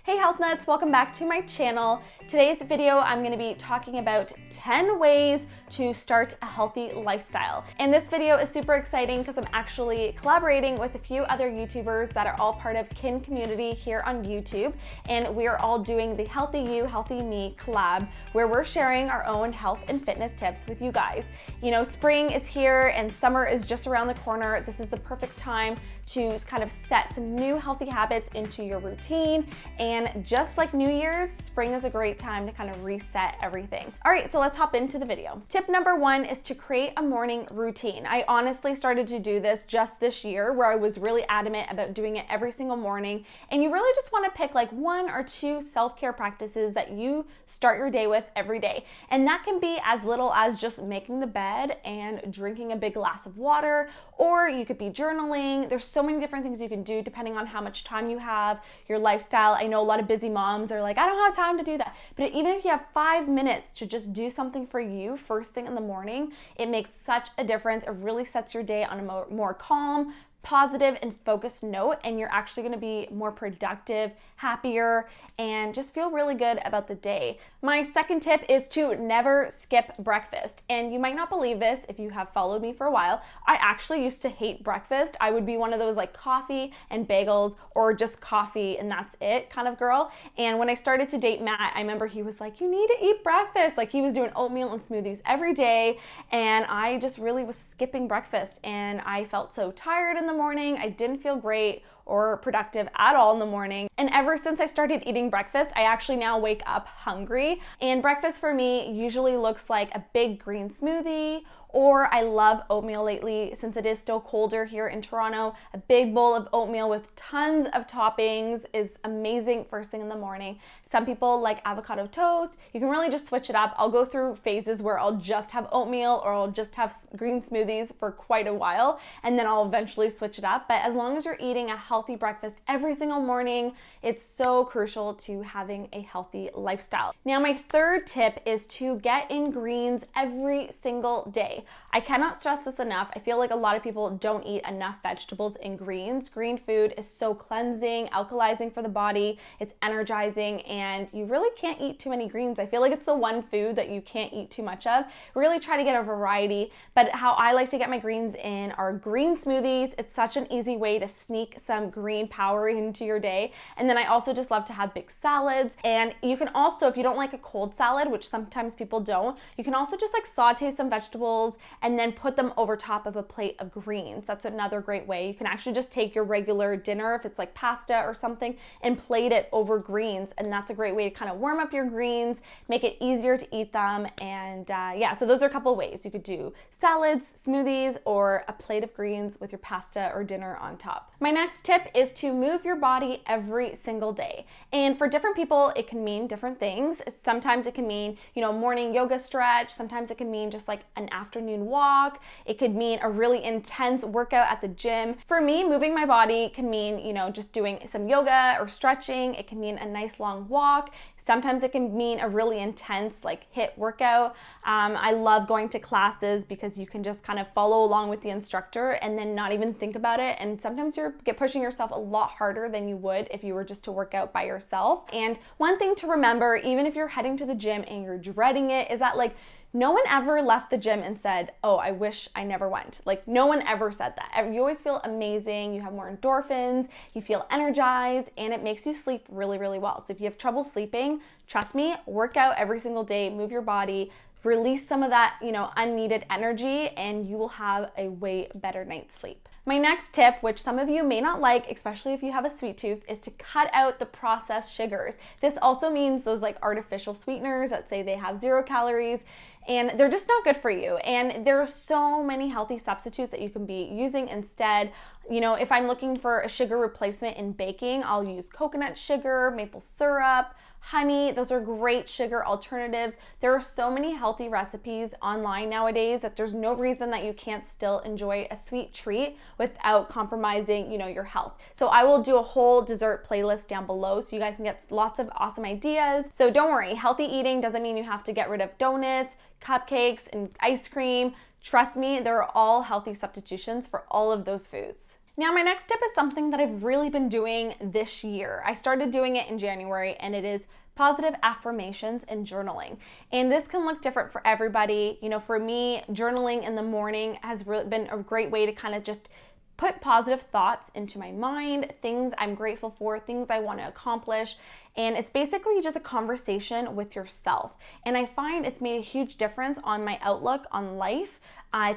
Hey Health Nuts, welcome back to my channel. Today's video, I'm going to be talking about 10 ways to start a healthy lifestyle. And this video is super exciting because I'm actually collaborating with a few other YouTubers that are all part of Kin community here on YouTube. And we are all doing the Healthy You, Healthy Me collab, where we're sharing our own health and fitness tips with you guys. You know, spring is here and summer is just around the corner. This is the perfect time to kind of set some new healthy habits into your routine. And just like New Year's, spring is a great time to kind of reset everything. All right, so let's hop into the video. Tip number one is to create a morning routine. I honestly started to do this just this year, where I was really adamant about doing it every single morning. And you really just want to pick like one or two self-care practices that you start your day with every day. And that can be as little as just making the bed and drinking a big glass of water, or you could be journaling. There's so many different things you can do depending on how much time you have, your lifestyle. I know a lot of busy moms are like, I don't have time to do that. But even if you have 5 minutes to just do something for you first thing in the morning, it makes such a difference. It really sets your day on a more calm, positive and focused note, and you're actually going to be more productive, happier, and just feel really good about the day. My second tip is to never skip breakfast. And you might not believe this if you have followed me for a while. I actually used to hate breakfast. I would be one of those like coffee and bagels or just coffee and that's it kind of girl. And when I started to date Matt, I remember he was like, you need to eat breakfast. Like he was doing oatmeal and smoothies every day. And I just really was skipping breakfast and I felt so tired in the morning. I didn't feel great or productive at all in the morning. And ever since I started eating breakfast, I actually now wake up hungry. And breakfast for me usually looks like a big green smoothie, or I love oatmeal lately since it is still colder here in Toronto. A big bowl of oatmeal with tons of toppings is amazing first thing in the morning. Some people like avocado toast. You can really just switch it up. I'll go through phases where I'll just have oatmeal or I'll just have green smoothies for quite a while, and then I'll eventually switch it up. But as long as you're eating a healthy breakfast every single morning, it's so crucial to having a healthy lifestyle. Now, my third tip is to get in greens every single day. I cannot stress this enough. I feel like a lot of people don't eat enough vegetables and greens. Green food is so cleansing, alkalizing for the body. It's energizing, and you really can't eat too many greens. I feel like it's the one food that you can't eat too much of. Really try to get a variety, but how I like to get my greens in are green smoothies. It's such an easy way to sneak some green power into your day. And then I also just love to have big salads. And you can also, if you don't like a cold salad, which sometimes people don't, you can also just like saute some vegetables and then put them over top of a plate of greens. That's another great way. You can actually just take your regular dinner, if it's like pasta or something, and plate it over greens. And that's a great way to kind of warm up your greens, make it easier to eat them. And yeah, so those are a couple ways. You could do salads, smoothies, or a plate of greens with your pasta or dinner on top. My next tip is to move your body every single day. And for different people, it can mean different things. Sometimes it can mean, you know, morning yoga stretch. Sometimes it can mean just like an afternoon walk. It could mean a really intense workout at the gym. For me, moving my body can mean, you know, just doing some yoga or stretching. It can mean a nice long walk. Sometimes it can mean a really intense like HIIT workout. I love going to classes because you can just kind of follow along with the instructor and then not even think about it. And sometimes you're pushing yourself a lot harder than you would if you were just to work out by yourself. And one thing to remember, even if you're heading to the gym and you're dreading it, is that like no one ever left the gym and said, oh, I wish I never went. Like no one ever said that. You always feel amazing. You have more endorphins, you feel energized, and it makes you sleep really, really well. So if you have trouble sleeping, trust me, work out every single day, move your body, release some of that, you know, unneeded energy, and you will have a way better night's sleep. My next tip, which some of you may not like, especially if you have a sweet tooth, is to cut out the processed sugars. This also means those like artificial sweeteners that say they have 0 calories, and they're just not good for you. And there are so many healthy substitutes that you can be using instead. You know, if I'm looking for a sugar replacement in baking, I'll use coconut sugar, maple syrup, honey. Those are great sugar alternatives. There are so many healthy recipes online nowadays that there's no reason that you can't still enjoy a sweet treat without compromising, you know, your health. So I will do a whole dessert playlist down below so you guys can get lots of awesome ideas. So don't worry, healthy eating doesn't mean you have to get rid of donuts, cupcakes, and ice cream. Trust me, there are all healthy substitutions for all of those foods. Now, my next tip is something that I've really been doing this year. I started doing it in January, and it is positive affirmations and journaling. And this can look different for everybody. You know, for me, journaling in the morning has really been a great way to kind of just put positive thoughts into my mind, things I'm grateful for, things I want to accomplish. And it's basically just a conversation with yourself. And I find it's made a huge difference on my outlook on life,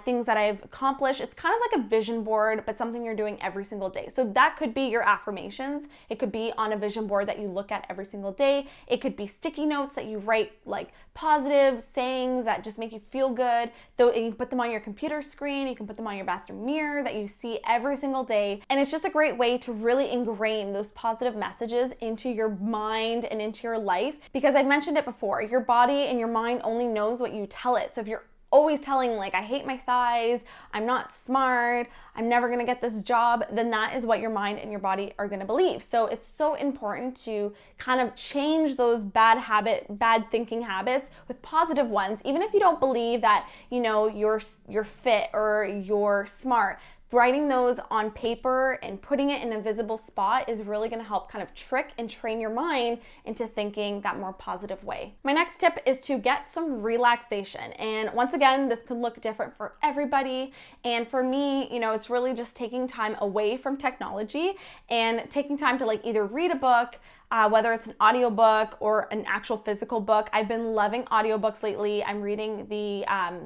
things that I've accomplished. It's kind of like a vision board, but something you're doing every single day. So that could be your affirmations. It could be on a vision board that you look at every single day. It could be sticky notes that you write, like positive sayings that just make you feel good. Though you can put them on your computer screen, you can put them on your bathroom mirror that you see every single day. And it's just a great way to really ingrain those positive messages into your mind and into your life. Because I've mentioned it before, your body and your mind only knows what you tell it. So if you're always telling like, I hate my thighs, I'm not smart, I'm never gonna get this job, then that is what your mind and your body are gonna believe. So it's so important to kind of change those bad thinking habits with positive ones. Even if you don't believe that, you know, you're fit or you're smart, writing those on paper and putting it in a visible spot is really going to help kind of trick and train your mind into thinking that more positive way. My next tip is to get some relaxation. And once again, this could look different for everybody. And for me, you know, it's really just taking time away from technology and taking time to like either read a book, whether it's an audiobook or an actual physical book. I've been loving audiobooks lately. I'm reading The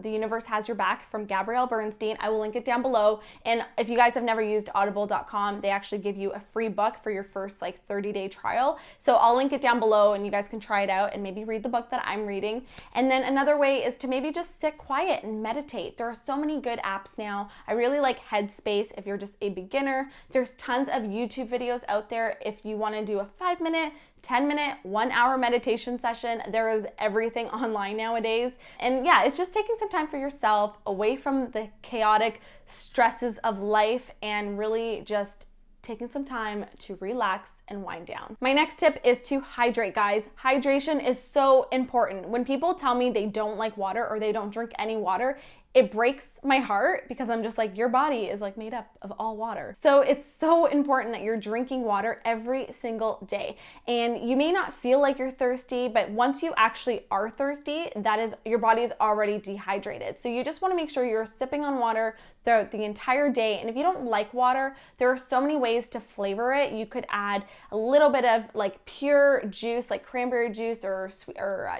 Universe Has Your Back from Gabrielle Bernstein. I will link it down below. And if you guys have never used audible.com, they actually give you a free book for your first like 30-day trial. So I'll link it down below and you guys can try it out and maybe read the book that I'm reading. And then another way is to maybe just sit quiet and meditate. There are so many good apps now. I really like Headspace if you're just a beginner. There's tons of YouTube videos out there if you want to do a 5-minute, 10-minute, 1-hour meditation session. There is everything online nowadays. And yeah, it's just taking some time for yourself away from the chaotic stresses of life and really just taking some time to relax and wind down. My next tip is to hydrate, guys. Hydration is so important. When people tell me they don't like water or they don't drink any water, it breaks my heart because I'm just like, your body is like made up of all water. So it's so important that you're drinking water every single day. And you may not feel like you're thirsty, but once you actually are thirsty, that is, your body is already dehydrated. So you just want to make sure you're sipping on water throughout the entire day. And if you don't like water, there are so many ways to flavor it. You could add a little bit of like pure juice, like cranberry juice or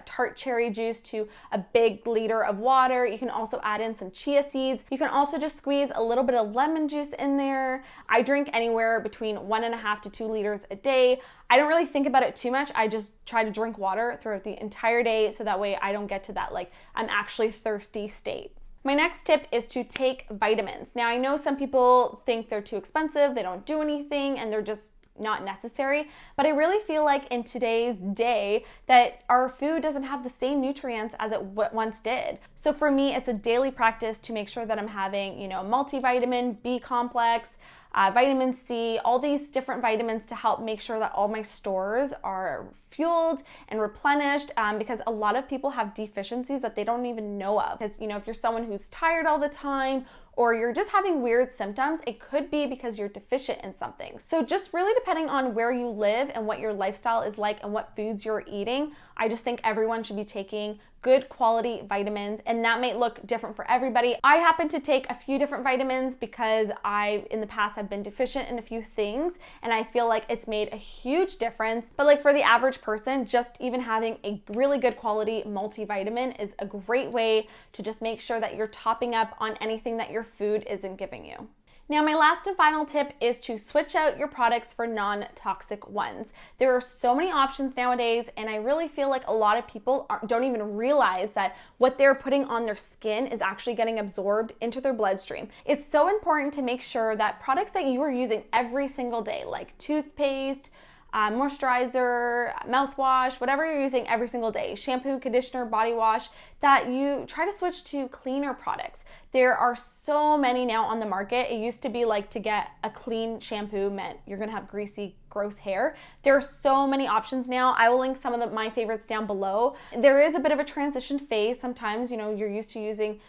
tart cherry juice to a big liter of water. You can also add in some chia seeds. You can also just squeeze a little bit of lemon juice in there. I drink anywhere between 1.5 to 2 liters a day. I don't really think about it too much. I just try to drink water throughout the entire day so that way I don't get to that like I'm actually thirsty state. My next tip is to take vitamins. Now I know some people think they're too expensive, they don't do anything, and they're just not necessary, but I really feel like in today's day that our food doesn't have the same nutrients as it once did. So for me, it's a daily practice to make sure that I'm having, you know, multivitamin, B complex, vitamin C, all these different vitamins to help make sure that all my stores are fueled and replenished, because a lot of people have deficiencies that they don't even know of. Because, you know, if you're someone who's tired all the time or you're just having weird symptoms, it could be because you're deficient in something. So just really depending on where you live and what your lifestyle is like and what foods you're eating, I just think everyone should be taking good quality vitamins, and that might look different for everybody. I happen to take a few different vitamins because I, in the past, have been deficient in a few things, and I feel like it's made a huge difference. But like for the average person, just even having a really good quality multivitamin is a great way to just make sure that you're topping up on anything that your food isn't giving you. Now, my last and final tip is to switch out your products for non-toxic ones. There are so many options nowadays, and I really feel like a lot of people don't even realize that what they're putting on their skin is actually getting absorbed into their bloodstream. It's so important to make sure that products that you are using every single day, like toothpaste, moisturizer, mouthwash, whatever you're using every single day, shampoo, conditioner, body wash, that you try to switch to cleaner products. There are so many now on the market. It used to be like to get a clean shampoo meant you're gonna have greasy, gross hair. There are so many options now. I will link some of my favorites down below. There is a bit of a transition phase. Sometimes, you know, you're used to using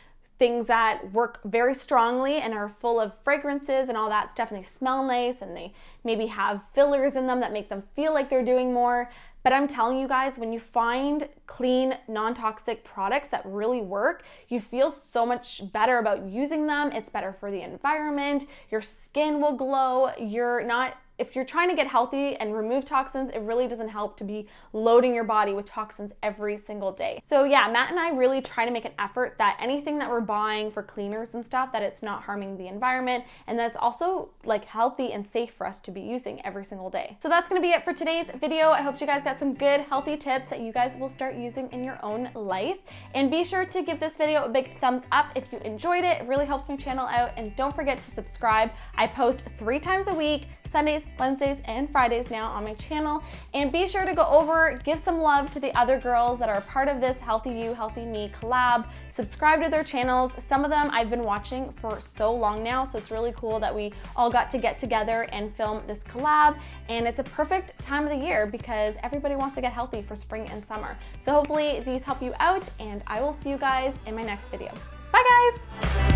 things that work very strongly and are full of fragrances and all that stuff, and they smell nice, and they maybe have fillers in them that make them feel like they're doing more. But I'm telling you guys, when you find clean, non-toxic products that really work, you feel so much better about using them. It's better for the environment. Your skin will glow. If you're trying to get healthy and remove toxins, it really doesn't help to be loading your body with toxins every single day. So yeah, Matt and I really try to make an effort that anything that we're buying for cleaners and stuff, that it's not harming the environment, and that's also like healthy and safe for us to be using every single day. So that's gonna be it for today's video. I hope you guys got some good, healthy tips that you guys will start using in your own life. And be sure to give this video a big thumbs up if you enjoyed it. It really helps my channel out. And don't forget to subscribe. I post 3 times a week, Sundays, Wednesdays, and Fridays now on my channel. And be sure to go over, give some love to the other girls that are a part of this Healthy You, Healthy Me collab. Subscribe to their channels. Some of them I've been watching for so long now, so it's really cool that we all got to get together and film this collab. And it's a perfect time of the year because everybody wants to get healthy for spring and summer. So hopefully these help you out, and I will see you guys in my next video. Bye guys!